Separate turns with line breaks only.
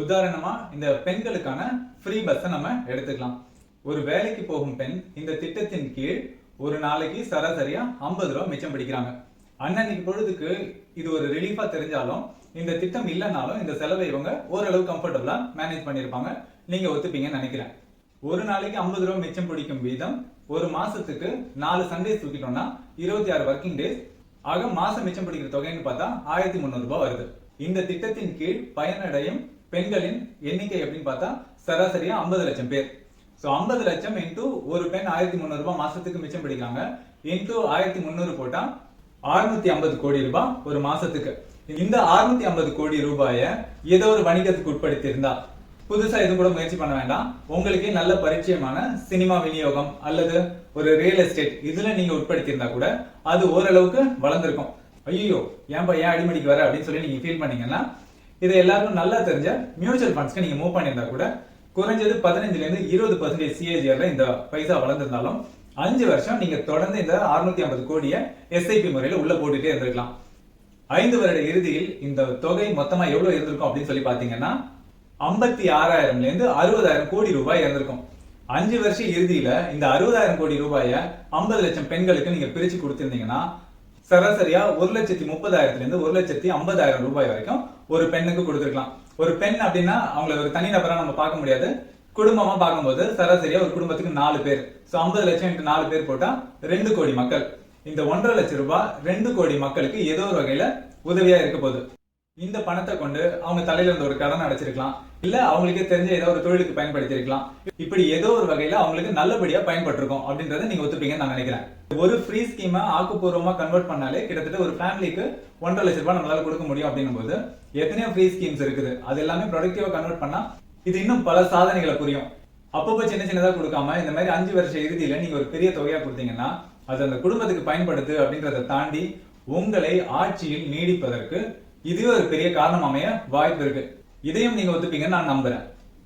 உதாரணமா இந்த பெண்களுக்கான ஃப்ரீ பஸ் நம்ம எடுத்துக்கலாம். ஒரு வேலைக்கு போகும் பெண் இந்த திட்டத்தின் கீழ் ஒரு நாளைக்கு சராசரியா 50 ரூபாய் மிச்சம் பிடிக்கிறாங்க. அன்னன்னைக்கு பொழுதுக்கு இது ஒரு ரிலீஃபா தெரிஞ்சாலும் இந்த திட்டம் இல்லைனாலும் இந்த செலவை இவங்க ஓரளவு கம்ஃபர்டபுளா மேனேஜ் பண்ணிருப்பாங்க. நீங்க ஒத்துப்பீங்கன்னு நினைக்கிறேன். ஒரு நாளைக்கு 50 ரூபாய் மிச்சம் பிடிக்கும் வீதம் ஒரு மாசத்துக்கு 4 சண்டேஸ் தூக்கிட்டோம்னா 26 ஒர்க்கிங் டேஸ் ஆக மாசம் மிச்சம் பிடிக்கிற தொகைன்னு பார்த்தா 1300 ரூபாய் வருது. இந்த திட்டத்தின் கீழ் பயனடையும் பெண்களின் எண்ணிக்கை அப்படின்னு பார்த்தா சராசரியா 50 லட்சம் பேர். 50 லட்சம் இன்டூ ஒரு பெண் 1300 ரூபாய் மாசத்துக்கு மிச்சம் பிடிக்கிறாங்க. இன்டூ 1300 போட்டா 650 கோடி ரூபாய் ஒரு மாசத்துக்கு. இந்த 650 கோடி ரூபாய ஏதோ ஒரு வணிகத்துக்கு உட்படுத்தி இருந்தா புதுசா எதுவும் கூட முயற்சி பண்ண வேண்டாம். உங்களுக்கே நல்ல பரிச்சயமான சினிமா விநியோகம் அல்லது ஒரு ரியல் எஸ்டேட் இதுல நீங்க உட்படுத்தி இருந்தா கூட அது ஓரளவுக்கு வளர்ந்துருக்கும். ஐயோ ஏன் அடிமடிக்கு வர அப்படின்னு சொல்லி நீங்க ஃபீல் பண்ணீங்கன்னா இதை எல்லாருக்கும் நல்லா தெரிஞ்ச மியூச்சுவல் ஃபண்ட்ஸ்க்கு நீங்க மூவ் பண்ணியிருந்தா கூட குறைஞ்சது 15ல இருந்து 20% சிஏஜிஆர்ல இந்த பைசா வளர்ந்திருந்தாலும் 5 வருஷம் நீங்க தொடர்ந்து இந்த 650 கோடியை எஸ்ஐபி முறையில உள்ள போட்டுட்டே இருந்திருக்கலாம். 5 வருட இறுதியில் இந்த தொகை மொத்தமா எவ்வளவு இருந்திருக்கும் அப்படின்னு சொல்லி பாத்தீங்கன்னா 56,000ல இருந்து 60,000 கோடி ரூபாய் இருந்திருக்கும். 5 வருஷம் இறுதியில இந்த 60,000 கோடி ரூபாய 50 லட்சம் பெண்களுக்கு நீங்க பிரிச்சு கொடுத்திருந்தீங்கன்னா சராசரியா 1,30,000ல இருந்து 1,50,000 ரூபாய் வரைக்கும் ஒரு பெண்ணுக்கு கொடுத்திருக்கலாம். ஒரு பெண் அப்படின்னா அவங்களை ஒரு தனிநபரா நம்ம பார்க்க முடியாது. குடும்பமா பார்க்கும்போது சராசரியா ஒரு குடும்பத்துக்கு 4 பேர். 50 லட்சம் இன்டு 4 பேர் போட்டா 2 கோடி மக்கள். இந்த 1,50,000 லட்சம் ரூபாய் 2 கோடி மக்களுக்கு ஏதோ ஒரு வகையில உதவியா இருக்க போகுது. இந்த பணத்தை கொண்டு அவங்க தலையில இருந்த ஒரு கடன் அடைச்சிருக்கலாம், இல்ல அவங்களுக்கே தெரிஞ்ச ஏதோ ஒரு தொழிலுக்கு பயன்படுத்தி இருக்கலாம். இப்படி ஏதோ ஒரு வகையில அவங்களுக்கு நல்லபடியா பயன்பட்டிருக்கும் அப்படின்றத நீங்க ஒத்துப்பீங்கன்னு நான் நினைக்கிறேன். ஒரு ஃப்ரீ ஸ்கீமை ஆக்கப்பூர்வமா கன்வெர்ட் பண்ணாலே கிட்டத்தட்ட ஒரு ஃபேமிலிக்கு 1,50,000 லட்சம் ரூபாய் நம்மளால கொடுக்க முடியும் அப்படின்னும் போது எத்தனையோ ஃப்ரீ ஸ்கீம்ஸ் இருக்குது. அது எல்லாமே ப்ரொடக்டிவா கன்வெர்ட் பண்ணா இது இன்னும் பல சாதனைகளை புரியும். அப்பப்போ சின்ன சின்னதா கொடுக்காம இந்த மாதிரி 5 வருஷ இறுதியில நீங்க ஒரு பெரிய தொகையா கொடுத்தீங்கன்னா அது அந்த குடும்பத்துக்கு பயன்படுத்து அப்படின்றத தாண்டி உங்களை ஆட்சியில் நீடிப்பதற்கு இதுவே ஒரு பெரிய காரணம் அமைய வாய்ப்பு இருக்கு. இதையும் நீங்க ஒத்துப்பீங்கன்னு நான் நம்புறேன்.